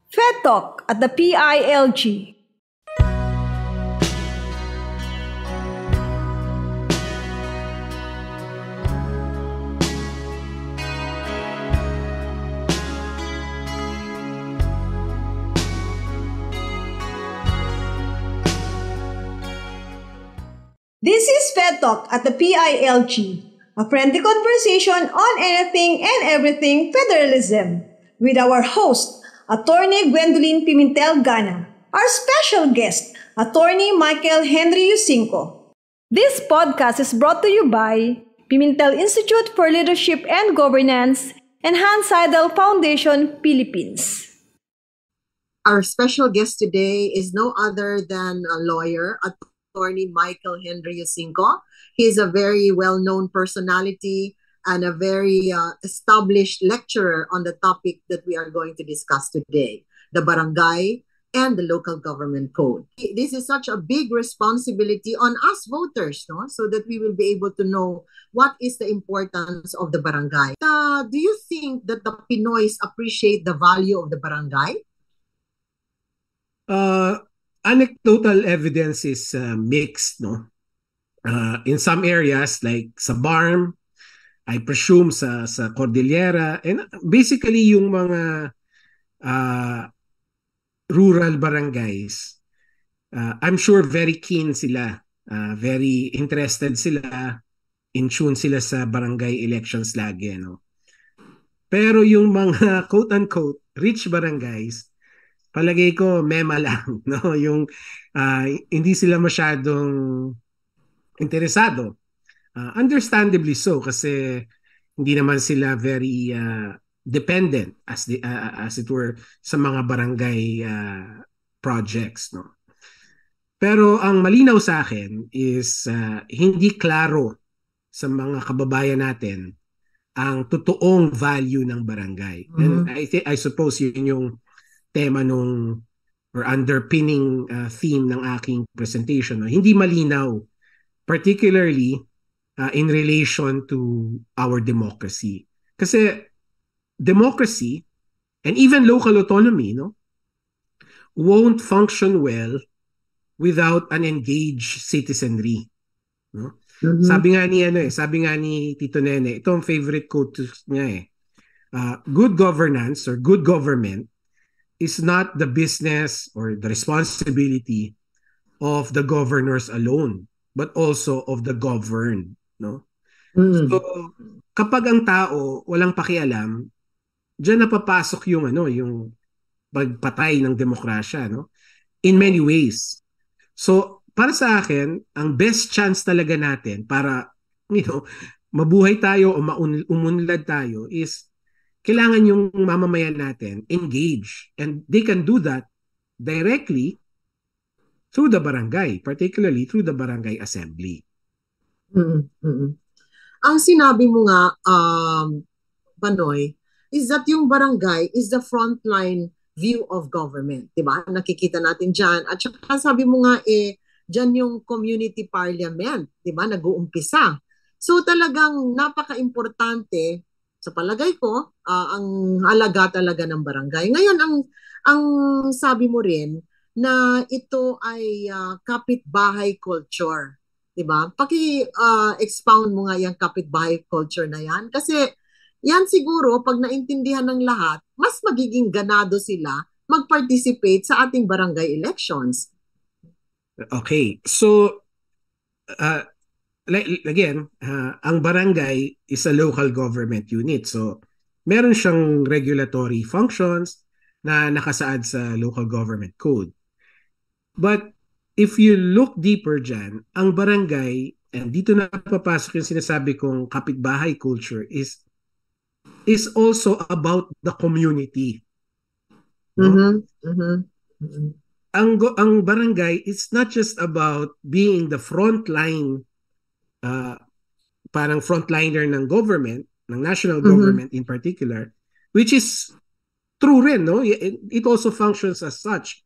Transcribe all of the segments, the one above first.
Fed Talk at the PILG. This is Fed Talk at the PILG, a friendly conversation on anything and everything federalism, with our host, Attorney Gwendolyn Pimentel Gana, our special guest, Attorney Michael Henry Yusinko. This podcast is brought to you by Pimentel Institute for Leadership and Governance and Hans Seidel Foundation, Philippines. Our special guest today is no other than a lawyer, Attorney Michael Henry Yusinko. He is a very well-known personality and a very established lecturer on the topic that we are going to discuss today, the barangay and the local government code. This is such a big responsibility on us voters, no? So that we will be able to know what is the importance of the barangay. Do you think that the Pinoys appreciate the value of the barangay? Anecdotal evidence is mixed, no? In some areas like sa Barm, I presume sa Cordillera, and basically yung mga rural barangays, I'm sure very keen sila, very interested sila, in tune sila sa barangay elections lagi, no? Pero yung mga quote-unquote rich barangays, palagay ko mema lang, no? Yung hindi sila masyadong interesado. Understandably so, kasi hindi naman sila very dependent as it were sa mga barangay projects, no? Pero ang malinaw sa akin is hindi klaro sa mga kababayan natin ang totoong value ng barangay. And I suppose yun yung tema nung or underpinning theme ng aking presentation, no? Hindi malinaw, particularly in relation to our democracy. Kasi democracy and even local autonomy, no, won't function well without an engaged citizenry, no? Sabi nga ni Tito Nene, ito ang favorite quote niya good governance or good government is not the business or the responsibility of the governors alone, but also of the governed, no? So kapag ang tao walang pakialam, diyan napapasok yung yung pagpatay ng demokrasya, no? In many ways. So para sa akin, ang best chance talaga natin para mabuhay tayo o umunlad tayo is kailangan yung mamamayan natin engage, and they can do that directly through the barangay, particularly through the barangay assembly. Ang sinabi mo nga, Banoy, is that yung barangay is the frontline view of government, di ba? Nakikita natin dyan. At saka sabi mo nga, dyan yung community parliament, di ba? Nag-uumpisa. So talagang napaka-importante, sa palagay ko, ang halaga talaga ng barangay. Ngayon, ang sabi mo rin na ito ay kapitbahay culture. Diba? Paki-expound mo nga yung kapitbahay culture na yan. Kasi yan siguro, pag naintindihan ng lahat, mas magiging ganado sila mag-participate sa ating barangay elections. Okay. So, again, ang barangay is a local government unit. So, meron siyang regulatory functions na nakasaad sa local government code. But if you look deeper dyan, ang barangay, and dito na papasok yung sinasabi kong kapitbahay culture, is also about the community. No? Ang barangay, it's not just about being the frontline, parang frontliner ng government, ng national government in particular, which is true rin, no? It also functions as such.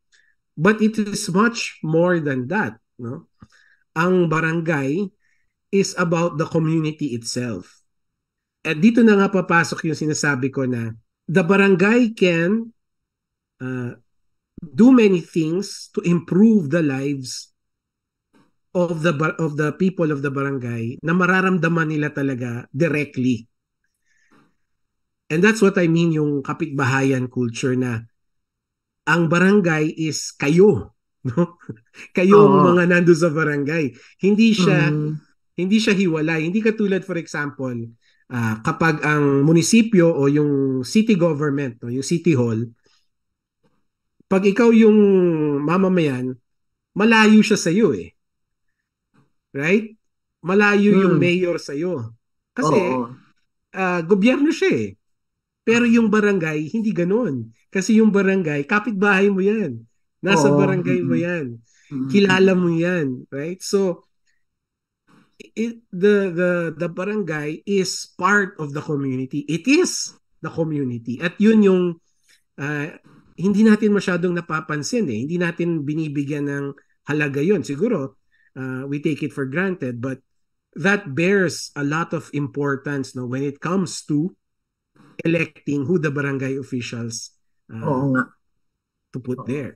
But it is much more than that, no? Ang barangay is about the community itself. At dito na nga papasok yung sinasabi ko na the barangay can do many things to improve the lives of the people of the barangay na mararamdaman nila talaga directly. And that's what I mean yung kapitbahayan culture na ang barangay is kayo, no? Kayong Oo. mga nando sa barangay. Hindi siya Mhm. hindi siya hiwalay. Hindi katulad, for example, kapag ang munisipyo o yung city government, no, yung city hall, pag ikaw yung mamamayan, malayo siya sa iyo eh. Right? Malayo yung Hmm. mayor sa iyo. Kasi Oo. gobyerno siya eh. Pero yung barangay, hindi ganoon. Kasi yung barangay, kapitbahay mo yan. Nasa Oo. barangay mo yan. Kilala Mm-mm. mo yan. Right? So, the barangay is part of the community. It is the community. At yun yung hindi natin masyadong napapansin eh. Hindi natin binibigyan ng halaga yun. Siguro, we take it for granted, but that bears a lot of importance no when it comes to electing who the barangay officials Oo nga. to put Oo. there.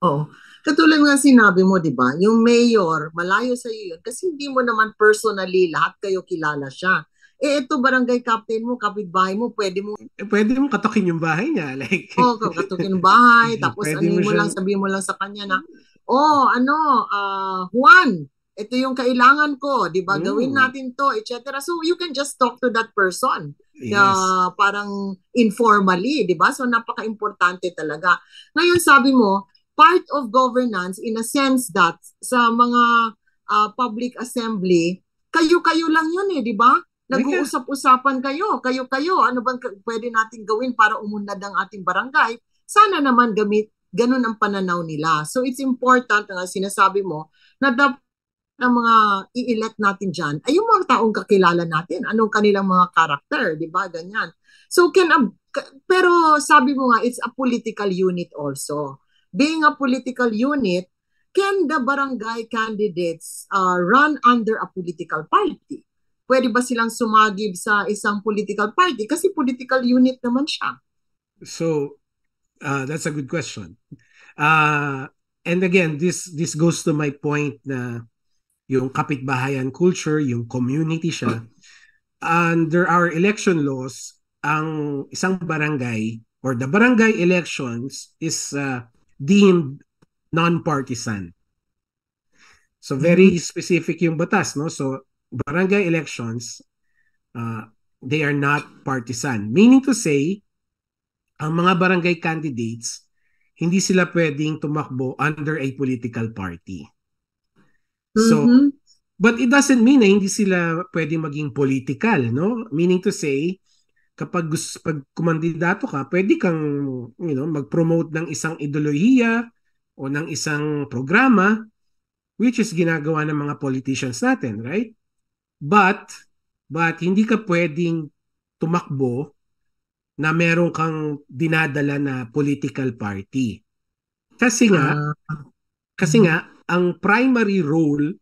Oo. Katulad nga sinabi mo, di ba? Yung mayor, malayo sa iyo yun kasi hindi mo naman personally lahat kayo kilala siya. Eh, ito barangay captain mo, kapitbahay mo, pwede mo Pwede mo katokin yung bahay niya. Like, katukin ng bahay, tapos pwede mo ano mo lang, siyang, sabihin mo lang sa kanya na, Juan, ito yung kailangan ko, di ba? Gawin mm, natin to, etc. So you can just talk to that person. yes. Parang informally, di ba? So napaka-importante talaga. Ngayon sabi mo, part of governance in a sense that sa mga public assembly, kayo-kayo lang yun eh, di ba? Yeah. Nag-uusap-usapan kayo-kayo, ano bang pwede natin gawin para umunlad ang ating barangay? Sana naman ganun ang pananaw nila. So it's important na sinasabi mo na dapat ng mga i-elect natin dyan ay yung mga taong kakilala natin. Anong kanilang mga karakter, di ba? Ganyan. So pero sabi mo nga, it's a political unit also. Being a political unit, can the barangay candidates run under a political party? Pwede ba silang sumagib sa isang political party? Kasi political unit naman siya. So, that's a good question. And again, this goes to my point na yung kapitbahayan culture, yung community siya. Under our election laws, ang isang barangay or the barangay elections is deemed non-partisan. So very specific yung batas, no? So barangay elections, they are not partisan. Meaning to say, ang mga barangay candidates, hindi sila pwedeng tumakbo under a political party. So, Mm-hmm. but it doesn't mean na hindi sila pwedeng maging political, no? Meaning to say, pag kumandidato ka, pwede kang mag-promote ng isang ideolohiya o ng isang programa which is ginagawa ng mga politicians natin, right? But hindi ka pwedeng tumakbo na meron kang dinadala na political party. Kasi nga, ang primary role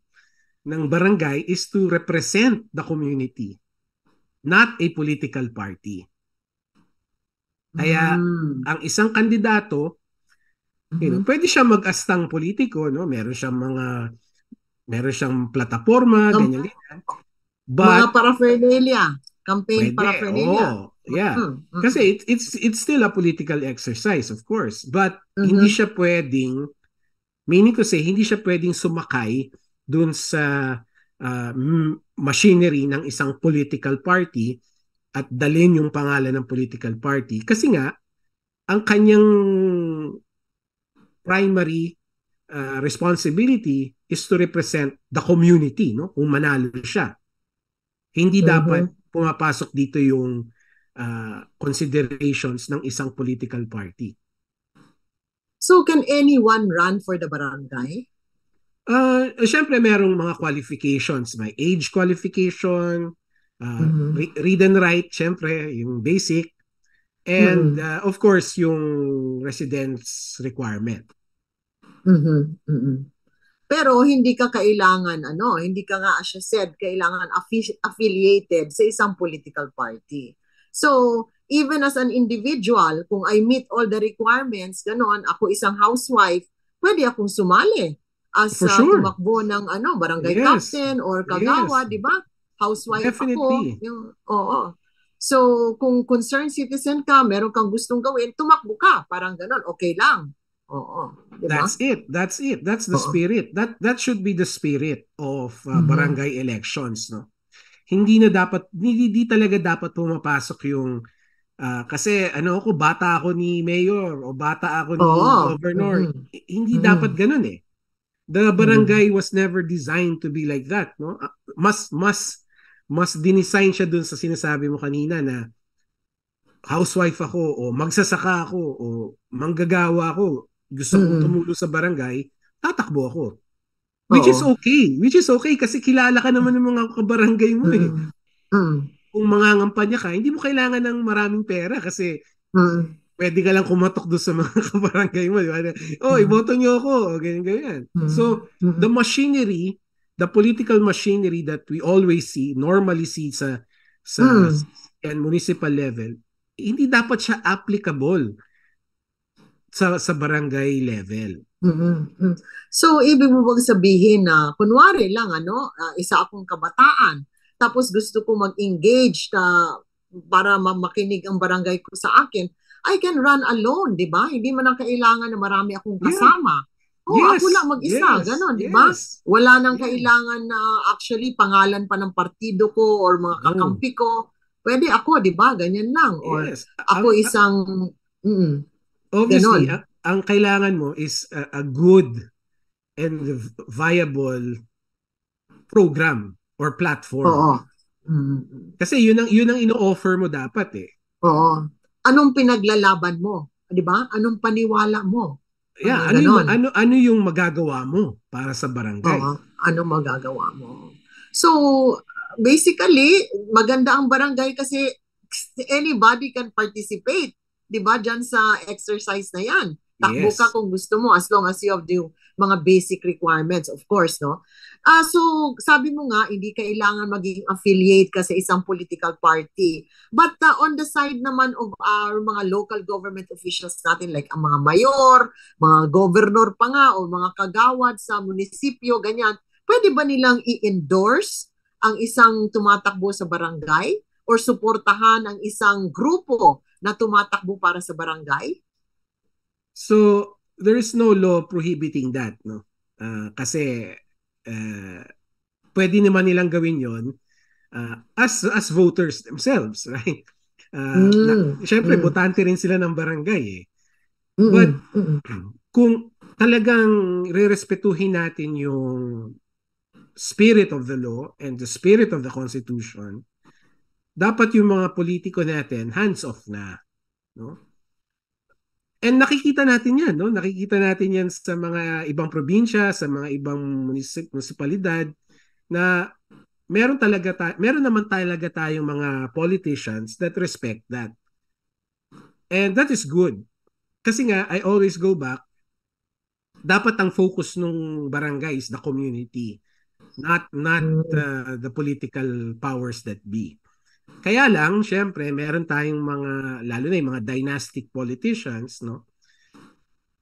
ng barangay is to represent the community, not a political party. Kaya ang isang kandidato, pwede siya mag-astang politiko, no? Meron siyang plataforma, ganyan. Mga But paraphernalia, campaign pwede, paraphernalia. yeah. Kasi it's still a political exercise, of course. But hindi siya pwedeng, meaning to say, hindi siya pwedeng sumakay dun sa machinery ng isang political party at dalhin yung pangalan ng political party. Kasi nga, ang kanyang primary responsibility is to represent the community, no? Kung manalo siya. Hindi dapat pumapasok dito yung considerations ng isang political party. So can anyone run for the barangay? Siyempre merong mga qualifications. May age qualification, read and write, siyempre, yung basic. And of course, yung residence requirement. Pero hindi ka kailangan, hindi ka nga, as you said, kailangan affiliated sa isang political party. So, even as an individual, kung I meet all the requirements, ganon, ako isang housewife, pwede akong sumali as For sure. tumakbo ng barangay Yes. captain or Yes. kagawa, di ba? Housewife ako. Definitely. Oo. So, kung concerned citizen ka, meron kang gustong gawin, tumakbo ka. Parang ganon, okay lang. Oo. Di ba? That's it. That's it. That's the Oo. spirit. That should be the spirit of Mhm. barangay elections, no? Hindi talaga dapat pumapasok yung kasi ako bata ako ni mayor o bata ako ni Oo. governor. Mhm. Hindi Mhm. dapat ganun eh. The Mhm. barangay was never designed to be like that, no? Mas dinesign siya dun sa sinasabi mo kanina na housewife ako o magsasaka ako o manggagawa ako, gusto kong Mhm. tumulong sa barangay, tatakbo ako. Oo. Which is okay kasi kilala ka naman ng mga kabarangay mo eh. Mhm. Mhm. Kung mangangampanya ka, hindi mo kailangan ng maraming pera kasi Mhm. pwede ka lang kumatok doon sa mga kabarangay mo, di ba? Oh, Mhm. iboto niyo ako, o ganyan. Mhm. So, Mhm. the machinery, the political machinery that we always see, normally see sa Mhm. and municipal level, hindi dapat siya applicable sa barangay level. Mhm. Mhm. So, ibig mo bang sabihin na, kunwari lang, isa akong kabataan, tapos gusto ko mag-engage para makinig ang barangay ko sa akin, I can run alone, di ba? Hindi man ang kailangan na marami akong Yeah. kasama. Oh, ako lang Yes. mag-isa, Yes. ganon, di ba? Yes. Wala nang Yes. kailangan na actually pangalan pa ng partido ko or mga No. kakampi ko. Pwede ako, di ba? Ganyan lang. Or Yes. ako isang, Obviously, ganon. ang kailangan mo is a good and viable program or platform. Oo. Mm. Kasi yun ang ino-offer mo dapat eh. Oo. Anong pinaglalaban mo? 'Di ba? Anong paniwala mo? Yeah, Mga ganon. ano yung magagawa mo para sa barangay? Oo. Anong magagawa mo? So, basically, maganda ang barangay kasi anybody can participate. 'Di ba? Diyan sa exercise na 'yan. Takbo ka Yes. kung gusto mo as long as you have the mga basic requirements, of course, no? So, sabi mo nga, hindi kailangan maging affiliate ka sa isang political party. But on the side naman of our mga local government officials natin, like ang mga mayor, mga governor pa nga, o mga kagawad sa munisipyo, ganyan, pwede ba nilang i-endorse ang isang tumatakbo sa barangay or suportahan ang isang grupo na tumatakbo para sa barangay? So, there is no law prohibiting that, no? Kasi pwede naman nilang gawin yon as voters themselves, right? Siyempre, Mm. botante rin sila ng barangay eh. Mm. But kung talagang rerespetuhin natin yung spirit of the law and the spirit of the Constitution, dapat yung mga politiko natin hands-off na, no? And nakikita natin yan, no? Nakikita natin yan sa mga ibang probinsya, sa mga ibang munisipalidad na meron naman talaga tayong mga politicians that respect that. And that is good. Kasi nga, I always go back, dapat ang focus ng barangay is the community, not the political powers that be. Kaya lang, syempre, meron tayong lalo na yung mga dynastic politicians, no?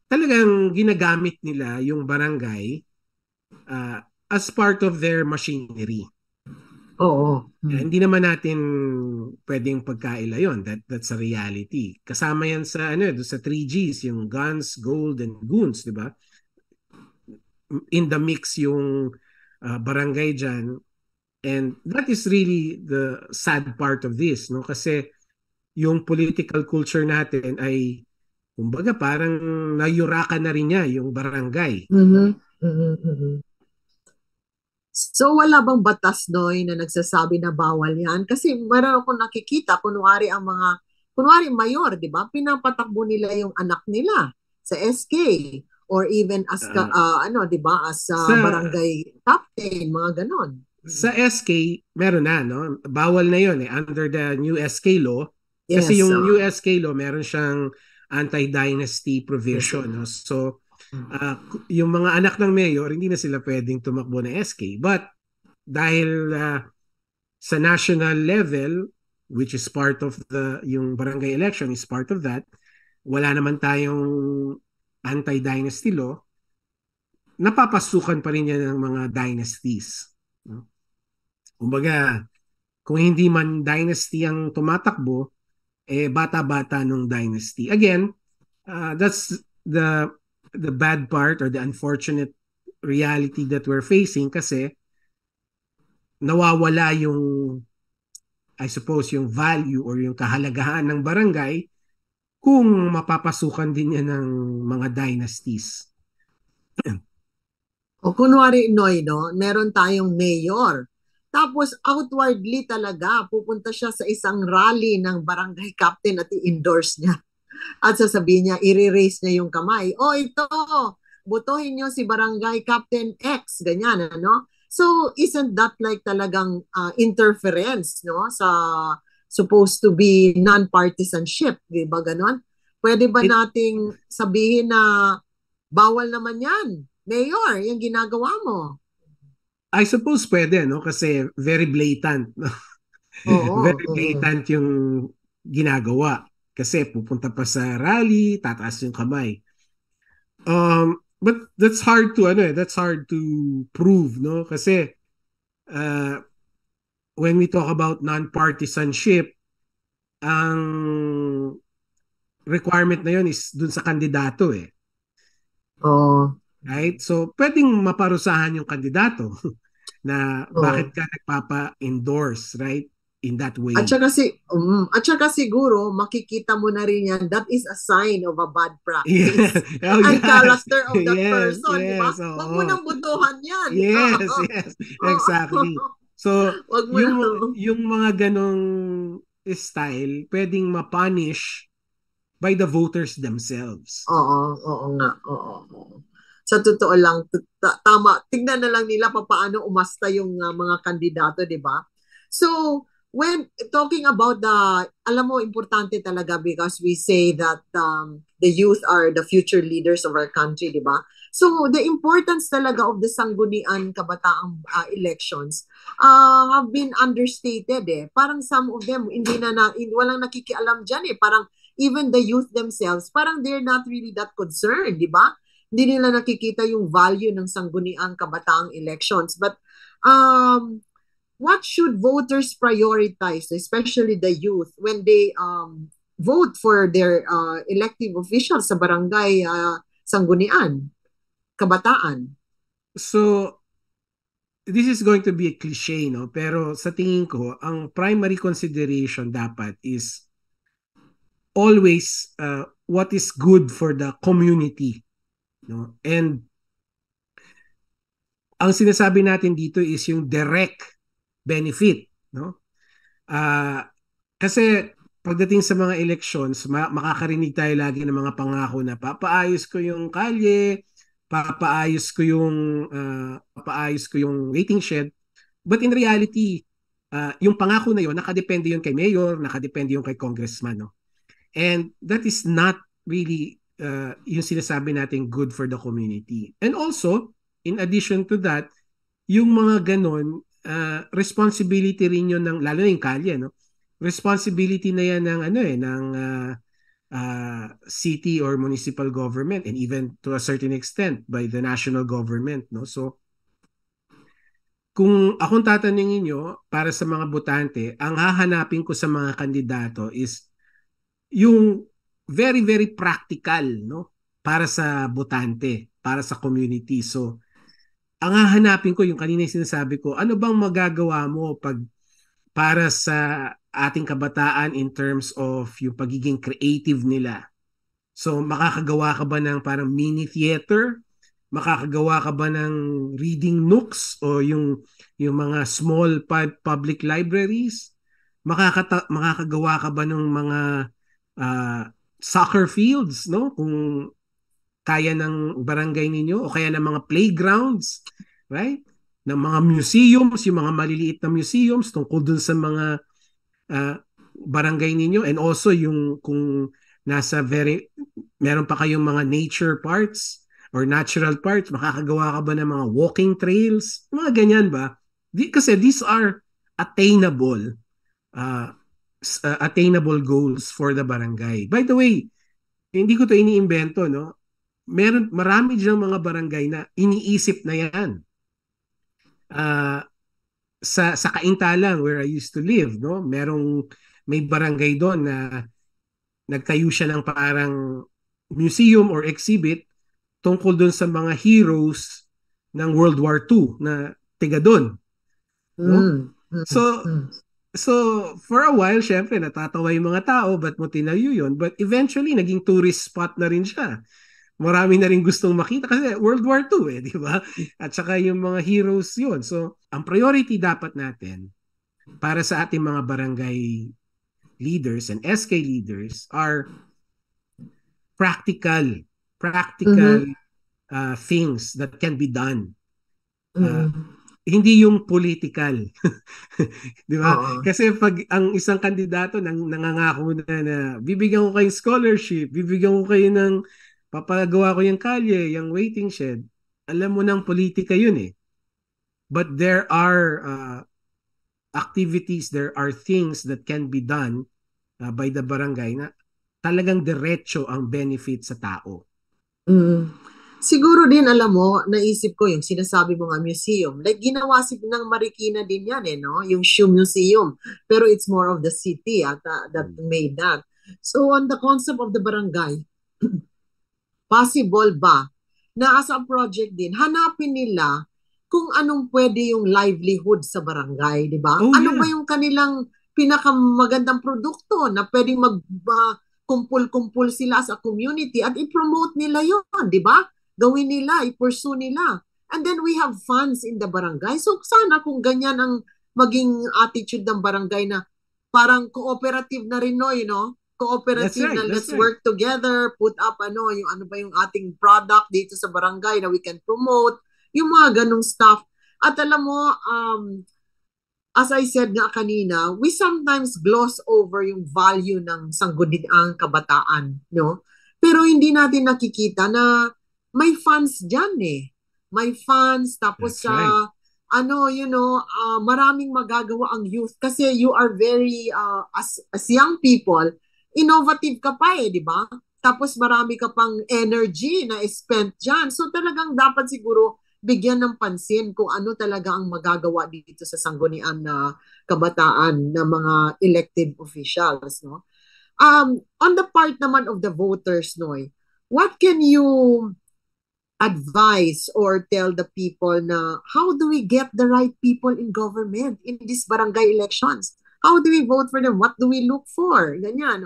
Talagang ginagamit nila yung barangay as part of their machinery. Oo. Hindi naman natin pwedeng pagkaila yon. That's a reality. Kasama yan sa sa 3Gs, yung guns, gold, and goons, di ba? In the mix yung barangay dyan. And that is really the sad part of this, no? Kasi yung political culture natin ay kumbaga parang nayurakan na rin niya yung barangay. Mm-hmm. Mm-hmm. So, wala bang batas, Noy, na nagsasabi na bawal yan? Kasi meron akong nakikita, kunwari mayor, di ba? Pinapatakbo nila yung anak nila sa SK or even as, di ba, as barangay captain, mga ganon. Sa SK, meron na, no? Bawal na yon under the new SK law. Yes, kasi yung new SK law, meron siyang anti-dynasty provision. No? So, yung mga anak ng mayor, hindi na sila pwedeng tumakbo na SK. But, dahil sa national level, which is part of yung barangay election is part of that. Wala naman tayong anti-dynasty law, napapasukan pa rin yan ng mga dynasties. No? Kumbaga, kung hindi man dynasty ang tumatakbo, bata-bata nung dynasty. Again, that's the bad part or the unfortunate reality that we're facing kasi nawawala yung, I suppose, yung value or yung kahalagahan ng barangay kung mapapasukan din yan ng mga dynasties. O kunwari, Noy, no, meron tayong mayor. Tapos outwardly talaga, pupunta siya sa isang rally ng barangay captain at i-endorse niya. At sasabihin niya, i-raise niya yung kamay. O ito, botohin niyo si barangay captain X, ganyan, ano? So, isn't that like talagang interference, no? Sa supposed to be non-partisanship, di ba ganon? Pwede ba nating sabihin na bawal naman yan? Mayor, yung ginagawa mo. I suppose pwede, no? Kasi very blatant. No? Oo, very blatant yung ginagawa. Kasi pupunta pa sa rally, tataas yung kamay. But that's hard to, that's hard to prove, no? Kasi when we talk about non-partisanship, ang requirement na yun is dun sa kandidato eh. Oo. Right? So, pwedeng maparusahan yung kandidato na bakit ka nagpapa-endorse, right? In that way. At saka siguro, makikita mo na rin yan, that is a sign of a bad practice. And character of that person, di ba? Huwag mo nang butuhan yan. Yes, exactly. So, yung mga ganong style, pwedeng ma-punish by the voters themselves. Oo nga. Sa totoo lang, tama. Tingnan na lang nila paano umasta yung mga kandidato, di ba? So, when talking about alam mo, importante talaga because we say that the youth are the future leaders of our country, di ba? So, the importance talaga of the sanggunian kabataang elections have been understated eh. Parang some of them, walang nakikialam dyan eh. Parang even the youth themselves, parang they're not really that concerned, di ba? Hindi nila nakikita yung value ng sangguniang kabataang elections. But what should voters prioritize, especially the youth, when they vote for their elective officials sa barangay sanggunian, kabataan? So, this is going to be a cliche, no? Pero sa tingin ko, ang primary consideration dapat is always what is good for the community. No? And ang sinasabi natin dito is yung direct benefit. No? Kasi pagdating sa mga elections, makakarinig tayo lagi ng mga pangako na papaayos ko yung kalye, papaayos ko yung waiting shed. But in reality, yung pangako na yun, nakadepende yun kay mayor, nakadepende yun kay congressman. No? And that is not really yung sinasabi natin good for the community. And also, in addition to that, yung mga ganon, responsibility rin yun ng, lalo na yung kalye, no? Responsibility na yan ng, ng city or municipal government and even to a certain extent by the national government, no? So, kung akong tatanungin nyo, para sa mga botante, ang hahanapin ko sa mga kandidato is yung very, very practical, no? Para sa botante, para sa community. So, ang hahanapin ko, yung kanina yung sinasabi ko, ano bang magagawa mo para sa ating kabataan in terms of yung pagiging creative nila? So, makakagawa ka ba ng parang mini theater? Makakagawa ka ba ng reading nooks o yung mga small public libraries? Makakagawa ka ba ng mga soccer fields, no? Kung kaya ng barangay ninyo o kaya ng mga playgrounds, right? Ng mga museums, yung mga maliliit na museums tungkol dun sa mga barangay ninyo, and also yung kung meron pa kayong mga nature parts or natural parts, makakagawa ka ba ng mga walking trails, mga ganyan ba? Kasi these are attainable attainable goals for the barangay. By the way, hindi ko to iniimbento, no? Marami diyang mga barangay na iniisip na yan. Sa Kaintalang, where I used to live, no? May barangay doon na nagtayo siya ng parang museum or exhibit tungkol doon sa mga heroes ng World War II na tiga doon. No? So, for a while, syempre, natatawa yung mga tao, ba't mo tinayo yun? But eventually, naging tourist spot na rin siya. Marami na rin gustong makita kasi World War II di ba? At saka yung mga heroes yun. So, ang priority dapat natin para sa ating mga barangay leaders and SK leaders are practical things that can be done. Hindi yung political. Di ba? Kasi pag ang isang kandidato nangangako na bibigyan ko kayong scholarship, bibigyan ko kayo ng papagawa ko yung kalye, yung waiting shed, alam mo ng politika yun eh. But there are activities, there are things that can be done by the barangay na talagang diretso ang benefit sa tao. Siguro din, alam mo, naisip ko yung sinasabi mo nga museum. Like, ginawa ng Marikina din yan no? Yung Shoe Museum. Pero it's more of the city that made that. So, on the concept of the barangay, possible ba na as a project din, hanapin nila kung anong pwede yung livelihood sa barangay, di ba? Ano ba yung kanilang pinakamagandang produkto na pwedeng kumpul-kumpul sila as a community at i-promote nila yun, di ba? Gawin nila, i-pursue nila. And then we have funds in the barangay. So sana kung ganyan ang maging attitude ng barangay na parang cooperative na rin, no, you know? Cooperative na let's work together, put up yung ano ba yung ating product dito sa barangay na we can promote, yung mga ganong stuff. At alam mo, as I said nga kanina, we sometimes gloss over yung value ng sangguniang kabataan, no? Pero hindi natin nakikita na may funds dyan eh. May funds, tapos maraming magagawa ang youth kasi you are very, as young people, innovative ka pa di ba? Tapos marami ka pang energy na spent dyan. So talagang dapat siguro bigyan ng pansin kung ano talaga ang magagawa dito sa sanggunian na kabataan na mga elected officials, no? On the part naman of the voters, Noy, what can you advise or tell the people na how do we get the right people in government in these barangay elections? How do we vote for them? What do we look for? Ganyan,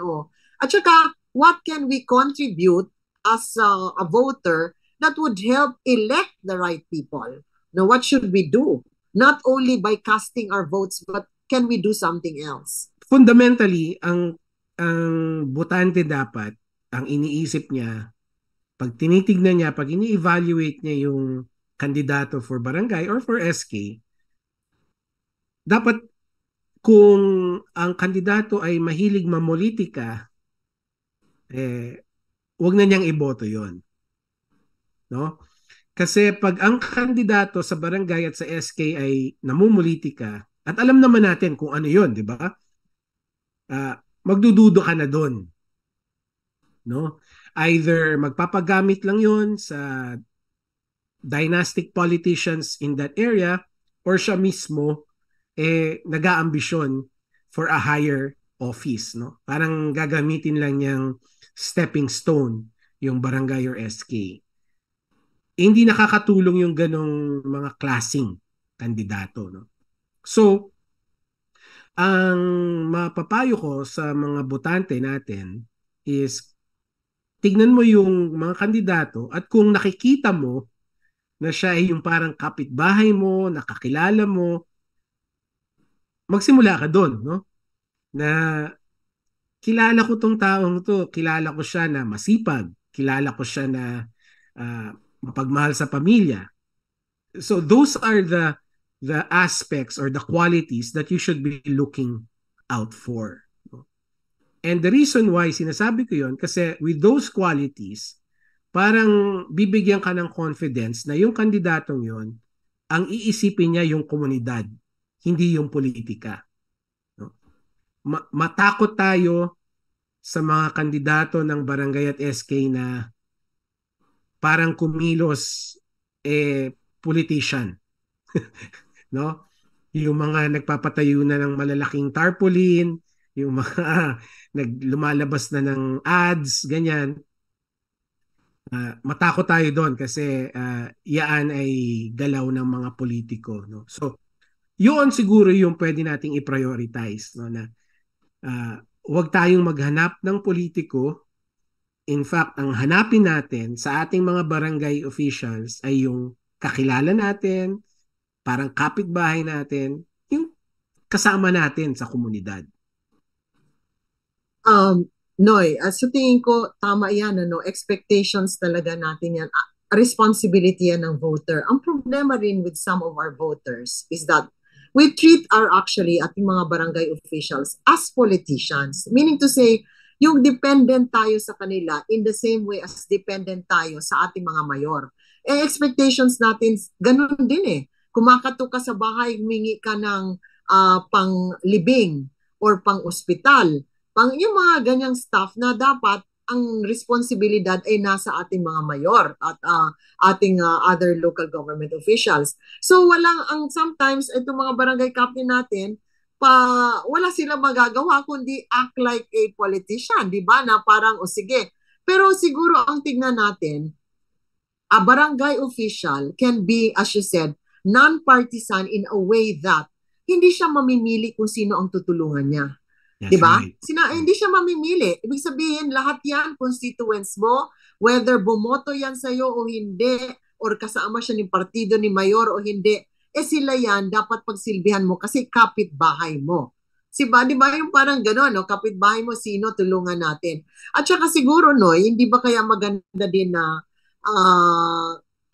At saka, what can we contribute as a voter that would help elect the right people? Now, what should we do? Not only by casting our votes, but can we do something else? Fundamentally, ang botante dapat, ang iniisip niya, pag tinitignan niya, pag ini-evaluate niya yung kandidato for barangay or for SK, dapat kung ang kandidato ay mahilig mamolitika, wag na niyang iboto yon, no? Kasi pag ang kandidato sa barangay at sa SK ay namumulitika, at alam naman natin kung ano yon, di ba? Magdududo ka na doon, no? Either magpapagamit lang yon sa dynastic politicians in that area or siya mismo nag-aambisyon for a higher office, no? Parang gagamitin lang niyang stepping stone yung barangay or SK. Hindi nakakatulong yung ganong mga klaseng kandidato, no? So, ang mapapayo ko sa mga botante natin is tignan mo yung mga kandidato at kung nakikita mo na siya ay yung parang kapitbahay mo, nakakilala mo, magsimula ka doon, no? Na kilala ko tong taong to, kilala ko siya na masipag, kilala ko siya na mapagmahal sa pamilya. So those are the aspects or the qualities that you should be looking out for. And the reason why sinasabi ko yon kasi with those qualities, parang bibigyan ka ng confidence na yung kandidatong yon, ang iisipin niya yung komunidad, hindi yung politika. No? matakot tayo sa mga kandidato ng barangay at SK na parang kumilos politician, no? Yung mga nagpapatayo na ng malalaking tarpaulin, yung mga lumalabas na ng ads, ganyan. Matakot tayo doon kasi yaan ay galaw ng mga politiko, no? So, yun siguro yung pwede nating i-prioritize, no, na huwag tayong maghanap ng politiko. In fact, ang hanapin natin sa ating mga barangay officials ay yung kakilala natin, parang kapitbahay natin, yung kasama natin sa komunidad. Noy, sa tingin ko, tama yan, ano, expectations talaga natin yan. Responsibility yan ng voter. Ang problema rin with some of our voters is that we treat actually ating mga barangay officials as politicians. Meaning to say, yung dependent tayo sa kanila in the same way as dependent tayo sa ating mga mayor. Expectations natin, ganun din eh. Kumakato ka sa bahay, humingi ka ng pang-libing or pang-ospital. Yung mga ganyang stuff na dapat ang responsibilidad ay nasa ating mga mayor at ating other local government officials. So sometimes itong mga barangay captain natin, wala silang magagawa kundi act like a politician, di ba? Na parang, sige. Pero siguro ang tignan natin, a barangay official can be, as you said, non-partisan in a way that hindi siya mamimili kung sino ang tutulungan niya. Diba? Right. Hindi siya mamimili. Ibig sabihin, lahat yan, constituents mo, whether bumoto yan sa'yo o hindi, or kasama siya ng partido ni mayor o hindi, sila yan, dapat pagsilbihan mo kasi kapitbahay mo. Di ba yung parang gano'n, no? Kapitbahay mo, sino, tulungan natin. At saka siguro, no, hindi ba kaya maganda din na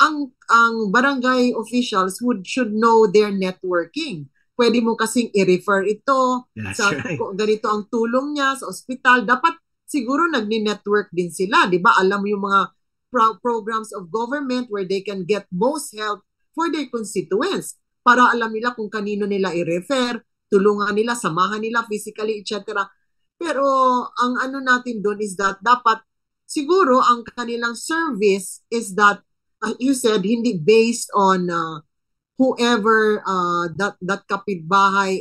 ang barangay officials should know their networking. Pwede mo kasing i-refer ito sa right. ganito ang tulong niya sa ospital. Dapat siguro nagni-network din sila, di ba? Alam mo yung mga programs of government where they can get most help for their constituents para alam nila kung kanino nila i-refer, tulungan nila, samahan nila physically, etc. Pero ang ano natin doon is that dapat siguro ang kanilang service is that, you said, hindi based on whoever that kapitbahay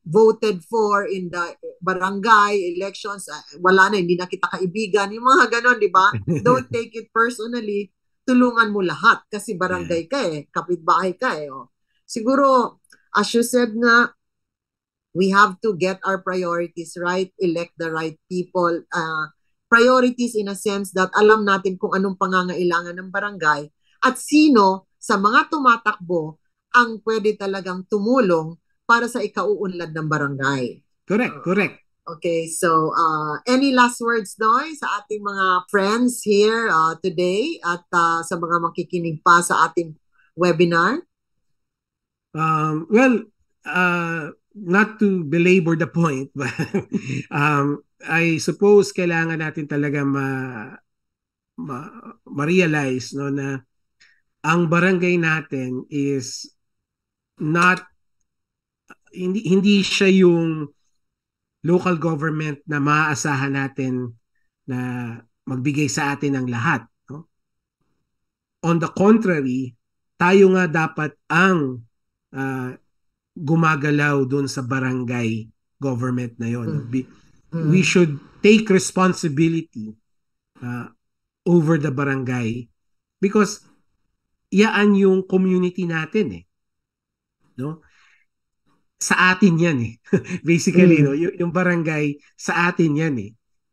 voted for in the barangay elections, wala na, hindi na kita kaibigan, yung mga ganon, di ba? Don't take it personally, tulungan mo lahat kasi barangay ka kapitbahay ka oh. Siguro, as you said nga, we have to get our priorities right, elect the right people, priorities in a sense that alam natin kung anong pangangailangan ng barangay at sino sa mga tumatakbo ang pwede talagang tumulong para sa ikauunlad ng barangay. Correct. Okay, so any last words, Noy, sa ating mga friends here today at sa mga makikinig pa sa ating webinar? Well, not to belabor the point, but I suppose kailangan natin talaga ma-realize, no, na ang barangay natin is not, hindi siya yung local government na maaasahan natin na magbigay sa atin ng lahat, no? On the contrary, tayo nga dapat ang gumagalaw doon sa barangay government na yon. We should take responsibility over the barangay because yaan yung community natin no? Sa atin yan basically, no, yung barangay sa atin yan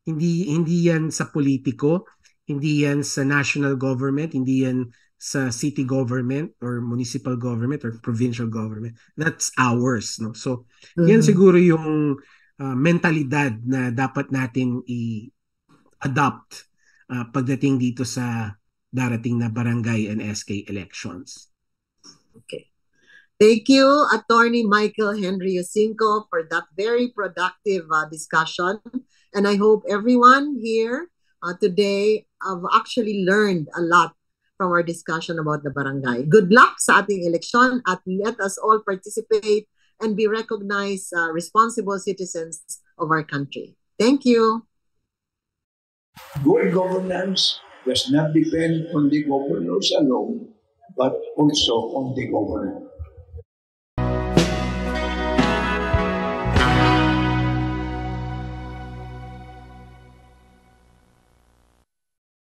hindi yan sa politiko, hindi yan sa national government, hindi yan sa city government or municipal government or provincial government. That's ours, no? So yan siguro yung mentalidad na dapat natin i-adopt pagdating dito sa darating na barangay and SK elections. Okay. Thank you, Attorney Michael Henry Yosinko, for that very productive discussion. And I hope everyone here today have actually learned a lot from our discussion about the barangay. Good luck sa ating election at let us all participate and be recognized responsible citizens of our country. Thank you. Good governance does not depend on the governors alone, but also on the governed.